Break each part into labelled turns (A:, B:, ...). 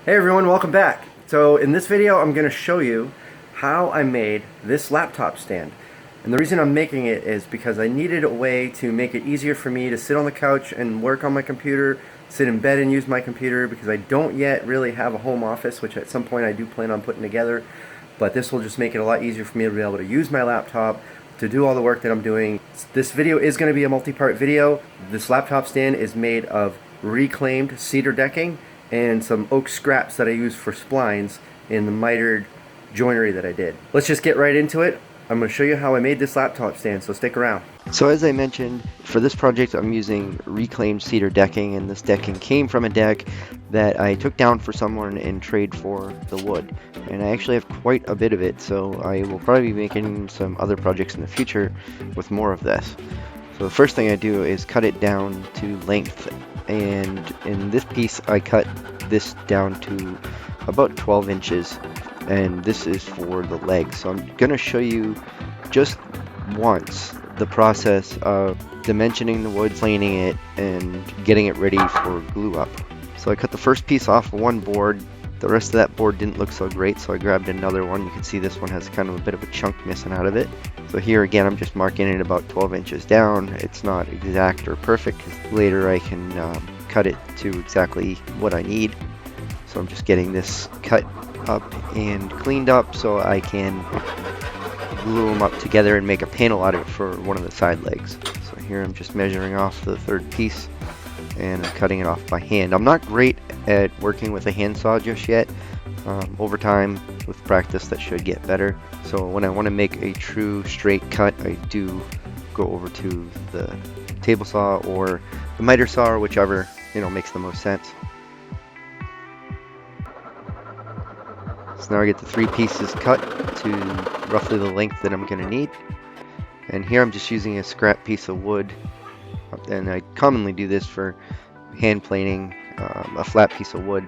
A: Hey everyone, welcome back. So in this video I'm going to show you how I made this laptop stand. And the reason I'm making it is because I needed a way to make it easier for me to sit on the couch and work on my computer, sit in bed and use my computer, because I don't yet really have a home office, which at some point I do plan on putting together. But this will just make it a lot easier for me to be able to use my laptop to do all the work that I'm doing. This video is going to be a multi-part video. This laptop stand is made of reclaimed cedar decking and some oak scraps that I use for splines in the mitered joinery that I did. Let's just get right into it. I'm going to show you how I made this laptop stand, so stick around. So as I mentioned, for this project I'm using reclaimed cedar decking, and this decking came from a deck that I took down for someone in trade for the wood. And I actually have quite a bit of it, so I will probably be making some other projects in the future with more of this. So the first thing I do is cut it down to length, and in this piece I cut this down to about 12 inches, and this is for the legs. So I'm going to show you just once the process of dimensioning the wood, planing it, and getting it ready for glue up. So I cut the first piece off one board. The rest of that board didn't look so great, so I grabbed another one. You can see this one has kind of a bit of a chunk missing out of it. So here again, I'm just marking it about 12 inches down. It's not exact or perfect, 'cause later I can cut it to exactly what I need. So I'm just getting this cut up and cleaned up so I can glue them up together and make a panel out of it for one of the side legs. So here I'm just measuring off the third piece, and I'm cutting it off by hand. I'm not great at working with a handsaw just yet. Over time, with practice, that should get better. So when I want to make a true straight cut, I do go over to the table saw or the miter saw, or whichever makes the most sense. So now I get the three pieces cut to roughly the length that I'm going to need. And here I'm just using a scrap piece of wood, and I commonly do this for hand planing a flat piece of wood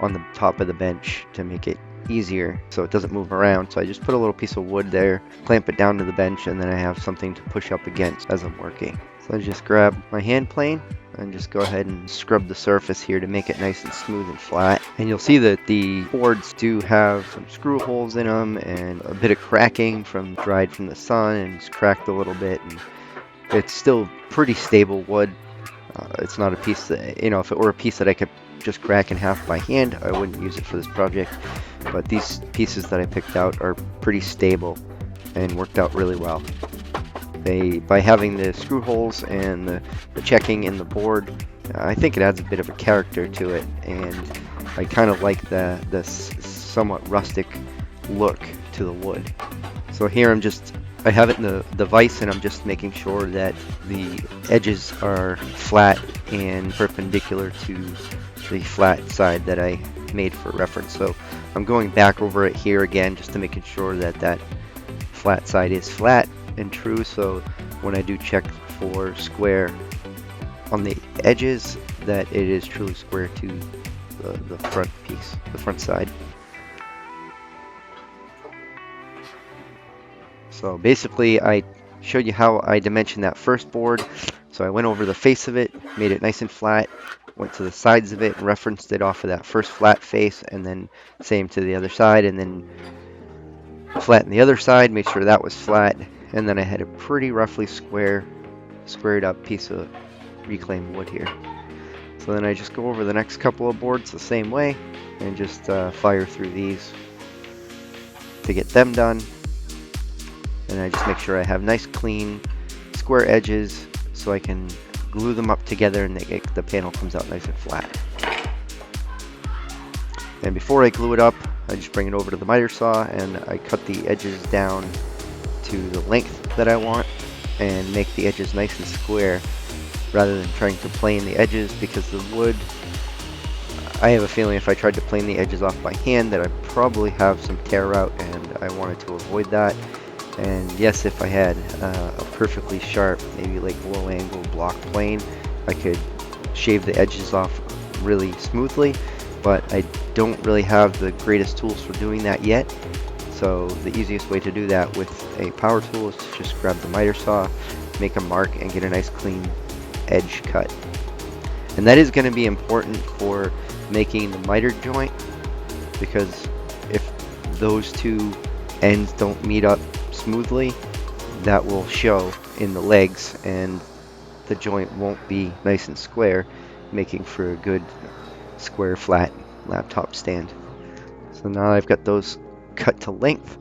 A: on the top of the bench to make it easier so it doesn't move around. So I just put a little piece of wood there, clamp it down to the bench, and then I have something to push up against as I'm working. So I just grab my hand plane and just go ahead and scrub the surface here to make it nice and smooth and flat. And you'll see that the boards do have some screw holes in them and a bit of cracking from dried from the sun, and it's cracked a little bit, and it's still pretty stable wood. It's not a piece that, if it were a piece that I could just crack in half by hand, I wouldn't use it for this project. But these pieces that I picked out are pretty stable and worked out really well. By having the screw holes and the checking in the board, I think it adds a bit of a character to it, and I kind of like the somewhat rustic look to the wood. So here I have it in the vise, and I'm just making sure that the edges are flat and perpendicular to the flat side that I made for reference. So I'm going back over it here again just to making sure that that flat side is flat and true, so when I do check for square on the edges, that it is truly square to the front piece, the front side. So basically I showed you how I dimensioned that first board. So I went over the face of it, made it nice and flat, went to the sides of it and referenced it off of that first flat face, and then same to the other side, and then flattened the other side, made sure that was flat, and then I had a pretty roughly squared up piece of reclaimed wood here. So then I just go over the next couple of boards the same way and just fire through these to get them done. And I just make sure I have nice clean square edges so I can glue them up together and the panel comes out nice and flat. And before I glue it up, I just bring it over to the miter saw and I cut the edges down to the length that I want and make the edges nice and square rather than trying to plane the edges, because the wood, I have a feeling if I tried to plane the edges off by hand that I'd probably have some tear out, and I wanted to avoid that. And yes, if I had a perfectly sharp, maybe like low angle block plane, I could shave the edges off really smoothly, but I don't really have the greatest tools for doing that yet. So the easiest way to do that with a power tool is to just grab the miter saw, make a mark, and get a nice clean edge cut. And that is going to be important for making the miter joint
B: because if those two ends don't meet up smoothly, that will show in the legs and the joint won't be nice and square, making for a good square flat laptop stand. So now I've got those cut to length.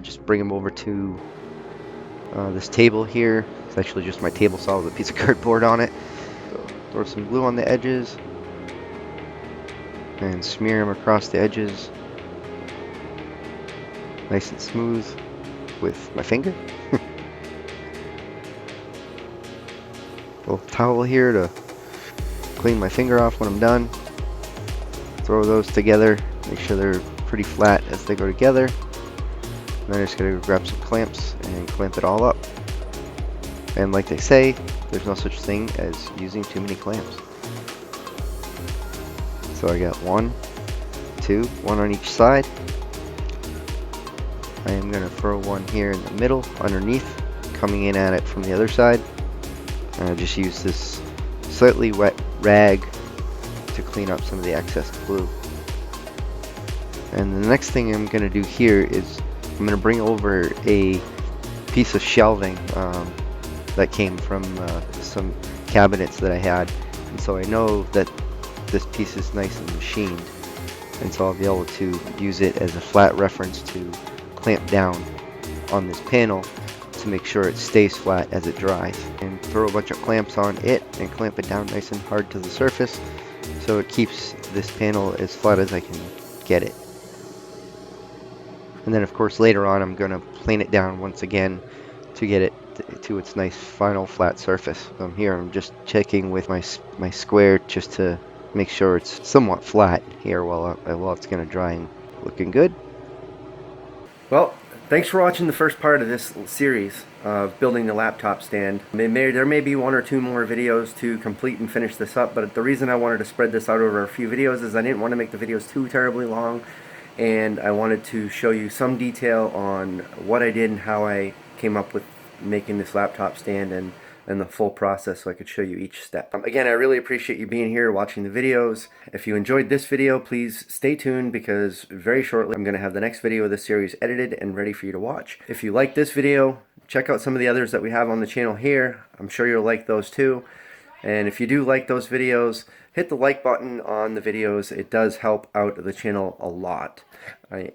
B: Just bring them over to this table here. It's actually just my table saw with a piece of cardboard on it. So throw some glue on the edges and smear them across the edges nice and smooth with my finger. Little towel here to clean my finger off when I'm done. Throw those together, make sure they're pretty flat as they go together. And then I just gotta grab some clamps and clamp it all up. And like they say, there's no such thing as using too many clamps. So I got one on each side. I am gonna throw one here in the middle underneath, coming in at it from the other side. And I just use this slightly wet rag to clean up some of the excess glue. And the next thing I'm going to do here is I'm going to bring over a piece of shelving that came from some cabinets that I had, and so I know that this piece is nice and machined, and so I'll be able to use it as a flat reference to clamp down on this panel to make sure it stays flat as it dries. And throw a bunch of clamps on it and clamp it down nice and hard to the surface so it keeps this panel as flat as I can get it. And then of course later on I'm going to plane it down once again to get it to its nice final flat surface. Here I'm just checking with my square just to make sure it's somewhat flat here while it's going to dry and looking good.
A: Well, thanks for watching the first part of this series of building the laptop stand. There may be one or two more videos to complete and finish this up, but the reason I wanted to spread this out over a few videos is I didn't want to make the videos too terribly long, and I wanted to show you some detail on what I did and how I came up with making this laptop stand and the full process so I could show you each step. Again, I really appreciate you being here watching the videos. If you enjoyed this video, please stay tuned because very shortly I'm going to have the next video of this series edited and ready for you to watch. If you like this video, check out some of the others that we have on the channel here. I'm sure you'll like those too. And if you do like those videos, hit the like button on the videos. It does help out the channel a lot.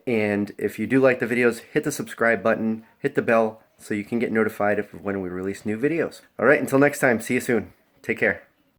A: And if you do like the videos, hit the subscribe button, hit the bell so you can get notified when we release new videos. Alright, until next time, see you soon. Take care.